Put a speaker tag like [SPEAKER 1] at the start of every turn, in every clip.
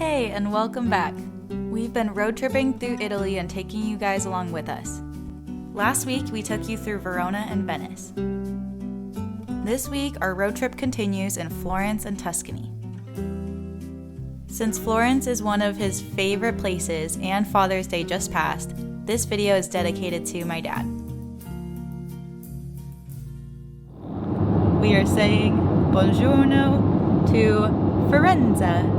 [SPEAKER 1] Hey, and welcome back. We've been road tripping through Italy and taking you guys along with us. Last week, we took you through Verona and Venice. This week, our road trip continues in Florence and Tuscany. Since Florence is one of his favorite places and Father's Day just passed, this video is dedicated to my dad. We are saying buongiorno to Firenze,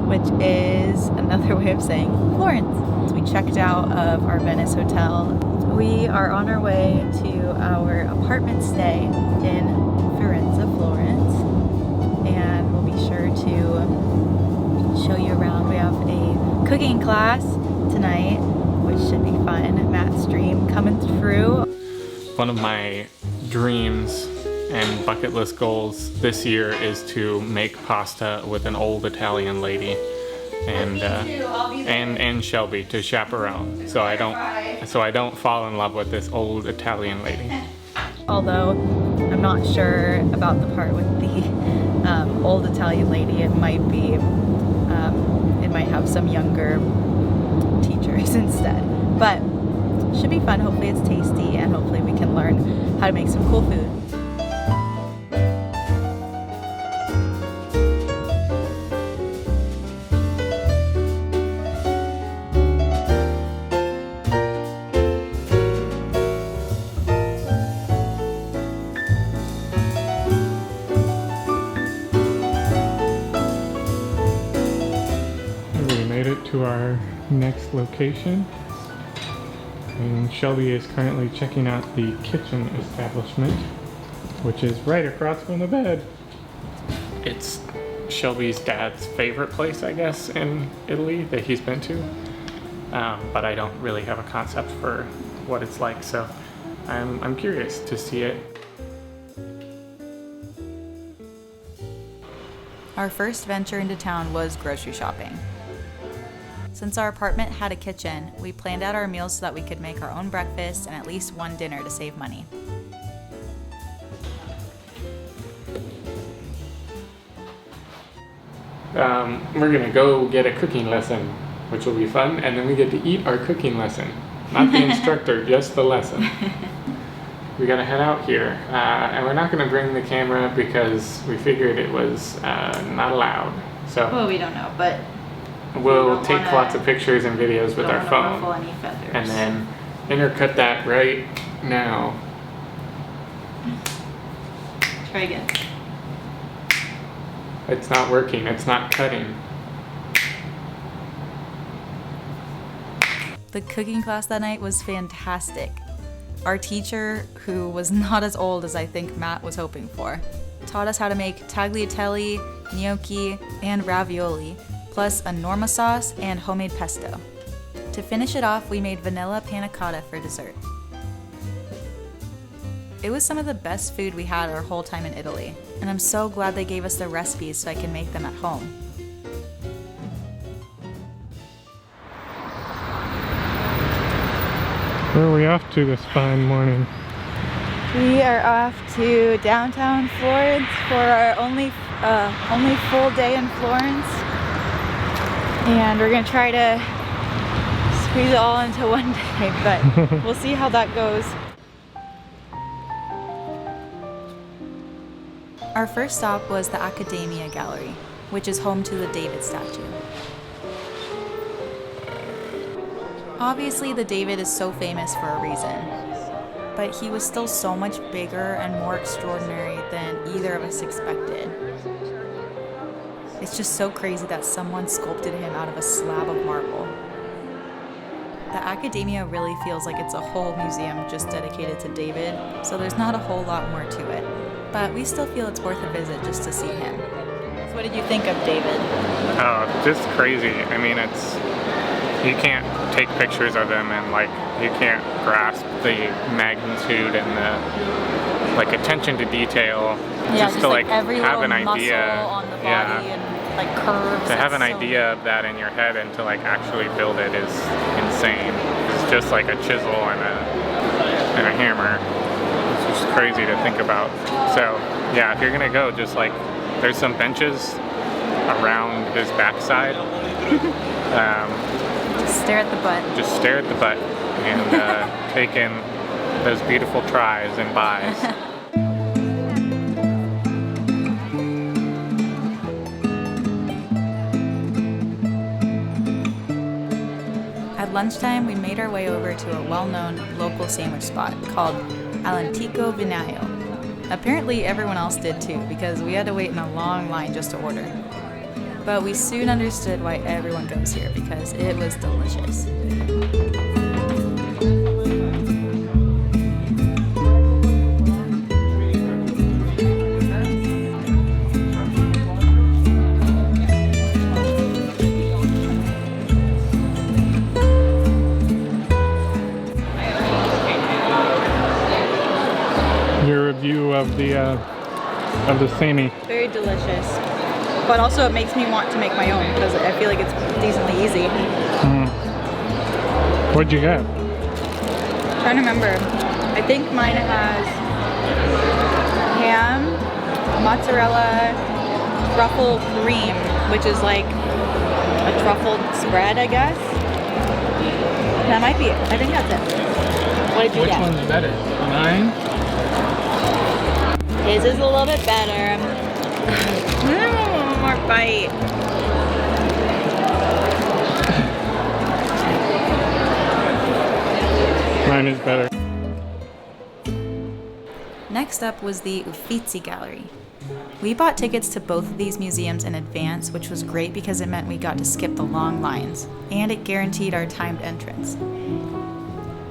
[SPEAKER 1] which is another way of saying Florence. So we checked out of our Venice hotel. We are on our way to our apartment stay in Firenze, Florence, and we'll be sure to show you around. We have a cooking class tonight, which should be fun. Matt's dream coming through.
[SPEAKER 2] One of my dreams and bucket list goals this year is to make pasta with an old Italian lady and Shelby to chaperone, so I don't fall in love with this old Italian lady.
[SPEAKER 1] Although I'm not sure about the part with the old Italian lady. It might have some younger teachers instead, but should be fun. Hopefully it's tasty, and hopefully we can learn how to make some cool food.
[SPEAKER 2] To our next location, and Shelby is currently checking out the kitchen establishment, which is right across from the bed. It's Shelby's dad's favorite place, I guess, in Italy that he's been to, but I don't really have a concept for what it's like, so I'm curious to see it.
[SPEAKER 1] Our first venture into town was grocery shopping. Since our apartment had a kitchen, we planned out our meals so that we could make our own breakfast and at least one dinner to save money.
[SPEAKER 2] We're gonna go get a cooking lesson, which will be fun, and then we get to eat our cooking lesson. Not the instructor, just the lesson. We gotta head out here, and we're not gonna bring the camera because we figured it was not allowed. So
[SPEAKER 1] well, we don't know, but
[SPEAKER 2] we'll take lots of pictures and videos with our phone,
[SPEAKER 1] any feathers.
[SPEAKER 2] and then intercut that right now.
[SPEAKER 1] Try again.
[SPEAKER 2] It's not working, it's not cutting.
[SPEAKER 1] The cooking class that night was fantastic. Our teacher, who was not as old as I think Matt was hoping for, taught us how to make tagliatelle, gnocchi, and ravioli, plus a norma sauce and homemade pesto. To finish it off, we made vanilla panna cotta for dessert. It was some of the best food we had our whole time in Italy, and I'm so glad they gave us the recipes so I can make them at home.
[SPEAKER 2] Where are we off to this fine morning?
[SPEAKER 1] We are off to downtown Florence for our only full day in Florence. And we're gonna try to squeeze it all into one day, but we'll see how that goes. Our first stop was the Accademia gallery, which is home to the David statue. Obviously, the David is so famous for a reason, but he was still so much bigger and more extraordinary than either of us expected. It's just so crazy that someone sculpted him out of a slab of marble. The Accademia really feels like it's a whole museum just dedicated to David, so there's not a whole lot more to it. But we still feel it's worth a visit just to see him. So what did you think of David?
[SPEAKER 2] Oh, just crazy. I mean, you can't take pictures of him and you can't grasp the magnitude and the attention to detail.
[SPEAKER 1] Yeah,
[SPEAKER 2] just to
[SPEAKER 1] every
[SPEAKER 2] have an
[SPEAKER 1] muscle
[SPEAKER 2] idea
[SPEAKER 1] on the body and curves.
[SPEAKER 2] To have an idea of that in your head and to actually build it is insane. It's just like a chisel and a hammer. It's just crazy to think about. So yeah, if you're gonna go, just there's some benches around his backside
[SPEAKER 1] Just stare at the butt.
[SPEAKER 2] Just stare at the butt and take in those beautiful tries and buys.
[SPEAKER 1] At lunchtime, we made our way over to a well-known local sandwich spot called All'Antico Vinaio. Apparently everyone else did too, because we had to wait in a long line just to order. But we soon understood why everyone goes here, because it was delicious.
[SPEAKER 2] Your review of the Sami.
[SPEAKER 1] Very delicious. But also it makes me want to make my own because I feel like it's decently easy.
[SPEAKER 2] What'd you get?
[SPEAKER 1] I'm trying to remember. I think mine has ham, mozzarella, truffle cream, which is like a truffled spread, I guess. That might be it. I think that's it. What did you get?
[SPEAKER 2] Which one's better? Mine?
[SPEAKER 1] His is a little bit better. One more bite.
[SPEAKER 2] Mine is better.
[SPEAKER 1] Next up was the Uffizi Gallery. We bought tickets to both of these museums in advance, which was great because it meant we got to skip the long lines, and it guaranteed our timed entrance.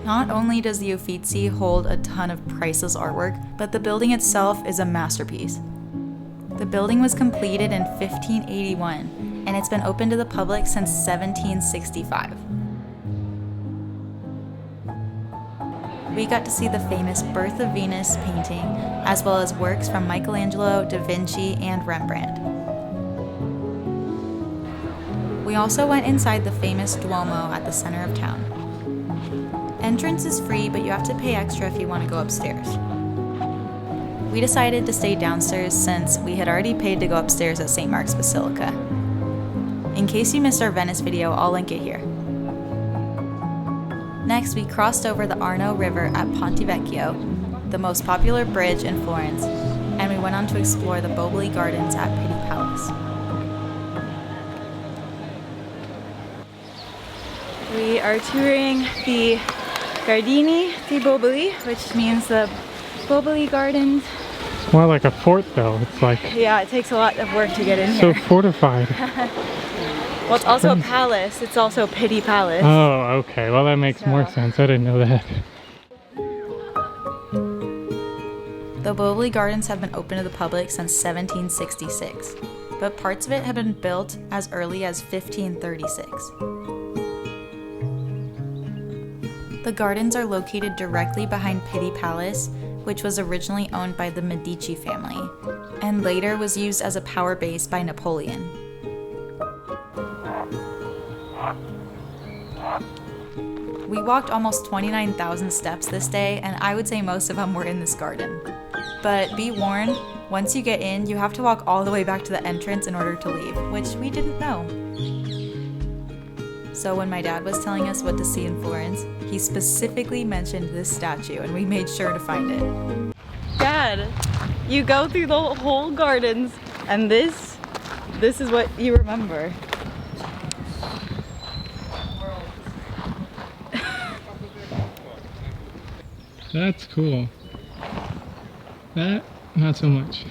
[SPEAKER 1] Not only does the Uffizi hold a ton of priceless artwork, but the building itself is a masterpiece. The building was completed in 1581, and it's been open to the public since 1765. We got to see the famous Birth of Venus painting, as well as works from Michelangelo, Da Vinci, and Rembrandt. We also went inside the famous Duomo at the center of town. Entrance is free, but you have to pay extra if you want to go upstairs. We decided to stay downstairs since we had already paid to go upstairs at St. Mark's Basilica. In case you missed our Venice video, I'll link it here. Next, we crossed over the Arno River at Ponte Vecchio, the most popular bridge in Florence, and we went on to explore the Boboli Gardens at Pitti Palace. We are touring the Giardini di Boboli, which means the Boboli Gardens.
[SPEAKER 2] It's more like a fort though. It's like...
[SPEAKER 1] Yeah, it takes a lot of work to get in
[SPEAKER 2] so
[SPEAKER 1] here.
[SPEAKER 2] fortified.
[SPEAKER 1] Well, it's also a palace. It's also Pitti Palace.
[SPEAKER 2] Oh, okay. Well, that makes more sense. I didn't know that.
[SPEAKER 1] The Boboli Gardens have been open to the public since 1766, but parts of it have been built as early as 1536. The gardens are located directly behind Pitti Palace, which was originally owned by the Medici family, and later was used as a power base by Napoleon. We walked almost 29,000 steps this day, and I would say most of them were in this garden. But be warned, once you get in, you have to walk all the way back to the entrance in order to leave, which we didn't know. So when my dad was telling us what to see in Florence, he specifically mentioned this statue, and we made sure to find it. Dad, you go through the whole gardens, and this is what you remember.
[SPEAKER 2] That's cool. That, not so much.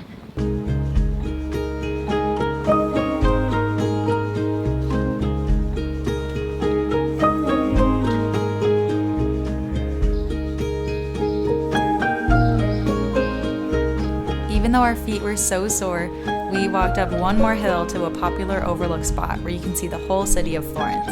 [SPEAKER 1] Even though our feet were so sore, we walked up one more hill to a popular overlook spot where you can see the whole city of Florence.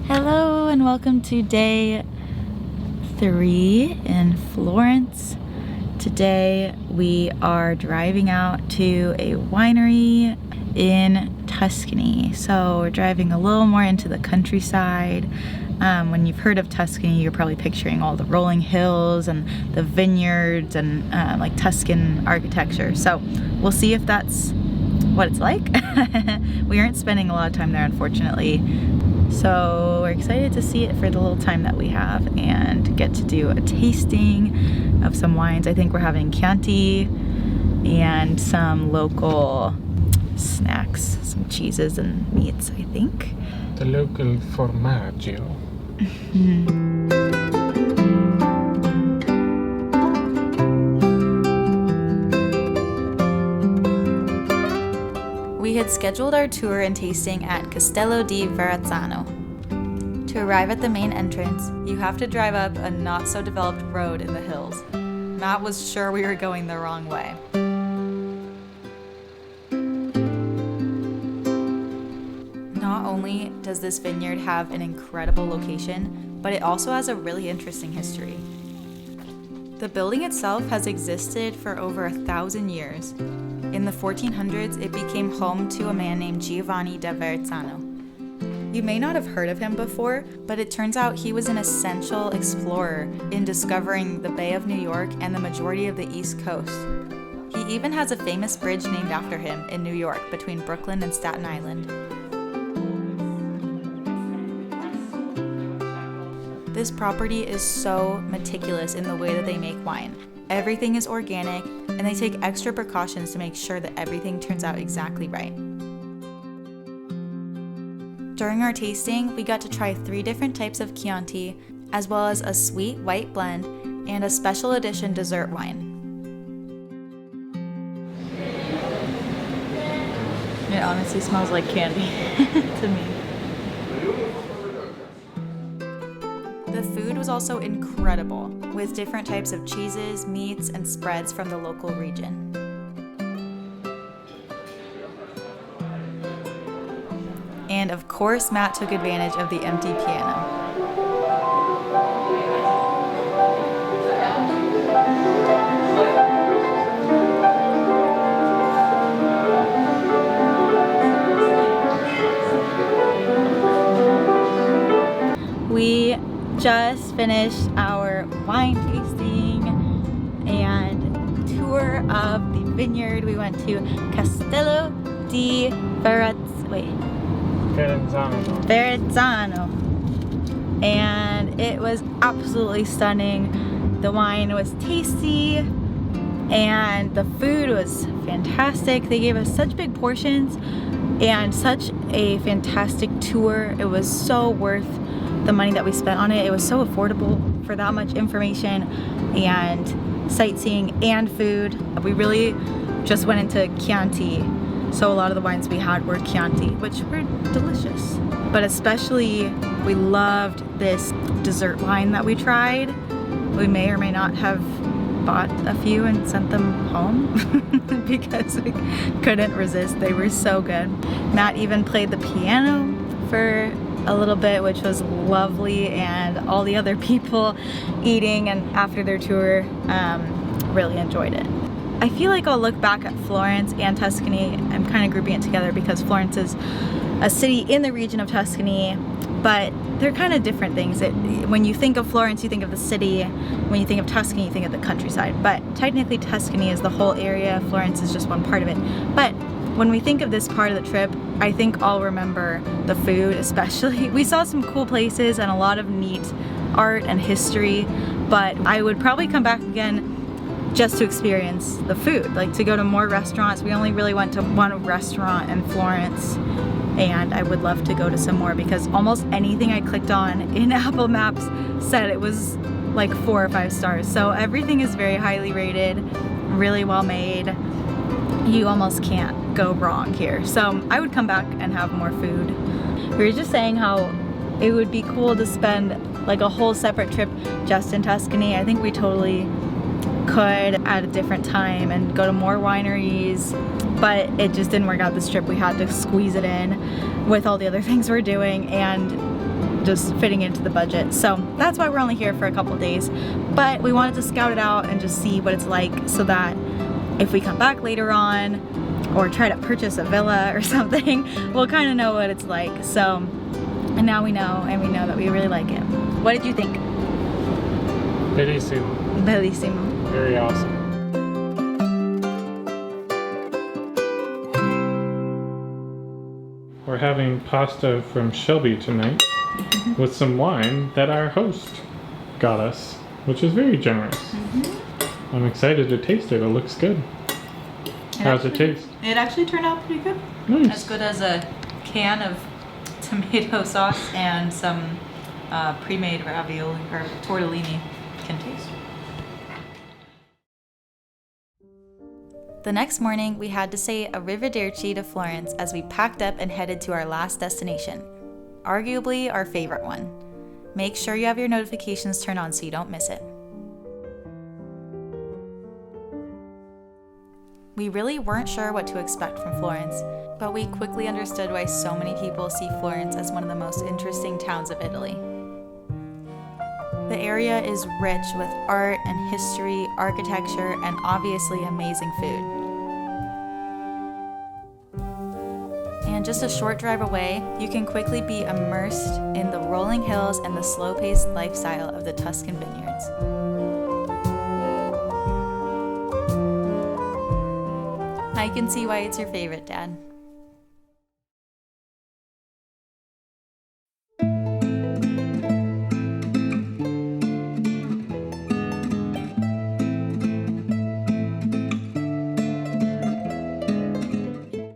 [SPEAKER 1] Hello and welcome to day 3 in Florence. Today we are driving out to a winery in Tuscany. So we're driving a little more into the countryside. When you've heard of Tuscany, you're probably picturing all the rolling hills and the vineyards and like Tuscan architecture. So we'll see if that's what it's like. We aren't spending a lot of time there, unfortunately. So we're excited to see it for the little time that we have and get to do a tasting of some wines. I think we're having Chianti and some local snacks, some cheeses and meats, I think.
[SPEAKER 2] The local formaggio.
[SPEAKER 1] We had scheduled our tour and tasting at Castello di Verrazzano. To arrive at the main entrance, you have to drive up a not-so-developed road in the hills. Matt was sure we were going the wrong way. Not only does this vineyard have an incredible location, but it also has a really interesting history. The building itself has existed for over 1,000 years. In the 1400s, it became home to a man named Giovanni da Verrazzano. You may not have heard of him before, but it turns out he was an essential explorer in discovering the Bay of New York and the majority of the East Coast. He even has a famous bridge named after him in New York between Brooklyn and Staten Island. This property is so meticulous in the way that they make wine. Everything is organic, and they take extra precautions to make sure that everything turns out exactly right. During our tasting, we got to try 3 different types of Chianti, as well as a sweet white blend and a special edition dessert wine. It honestly smells like candy to me. The food was also incredible, with different types of cheeses, meats, and spreads from the local region. And of course, Matt took advantage of the empty piano. We just finished our wine tasting and tour of the vineyard. We went to Castello di Verrazzano, and it was absolutely stunning. The wine was tasty and the food was fantastic. They gave us such big portions and such a fantastic tour. It was so worth the money that we spent on it. It was so affordable for that much information and sightseeing and food. We really just went into Chianti, so a lot of the wines we had were Chianti, which were delicious. But especially, we loved this dessert wine that we tried. We may or may not have bought a few and sent them home because we couldn't resist. They were so good. Matt even played the piano for a little bit, which was lovely, and all the other people eating and after their tour really enjoyed it. I feel like I'll look back at Florence and Tuscany. I'm kind of grouping it together because Florence is a city in the region of Tuscany, but they're kind of different things. When you think of Florence, you think of the city. When you think of Tuscany, you think of the countryside. But technically Tuscany is the whole area. Florence is just one part of it. But when we think of this part of the trip, I think I'll remember the food especially. We saw some cool places and a lot of neat art and history, but I would probably come back again just to experience the food, like to go to more restaurants. We only really went to one restaurant in Florence, and I would love to go to some more because almost anything I clicked on in Apple Maps said it was like 4 or 5 stars. So everything is very highly rated, really well made. You almost can't go wrong here. So I would come back and have more food. We were just saying how it would be cool to spend like a whole separate trip just in Tuscany. I think we totally could at a different time and go to more wineries, but it just didn't work out this trip. We had to squeeze it in with all the other things we're doing and just fitting into the budget. So that's why we're only here for a couple days, but we wanted to scout it out and just see what it's like so that if we come back later on, or try to purchase a villa or something, we'll kind of know what it's like. So, and now we know, and we know that we really like it. What did you think?
[SPEAKER 2] Bellissimo.
[SPEAKER 1] Bellissimo.
[SPEAKER 2] Very awesome. We're having pasta from Shelby tonight with some wine that our host got us, which is very generous. I'm excited to taste it. It looks good. How's it taste?
[SPEAKER 1] It actually turned out pretty good.
[SPEAKER 2] Nice.
[SPEAKER 1] As good as a can of tomato sauce and some pre-made ravioli or tortellini can taste. The next morning, we had to say arrivederci to Florence as we packed up and headed to our last destination, arguably our favorite one. Make sure you have your notifications turned on so you don't miss it. We really weren't sure what to expect from Florence, but we quickly understood why so many people see Florence as one of the most interesting towns of Italy. The area is rich with art and history, architecture, and obviously amazing food. And just a short drive away, you can quickly be immersed in the rolling hills and the slow-paced lifestyle of the Tuscan vineyards. I can see why it's your favorite, Dad.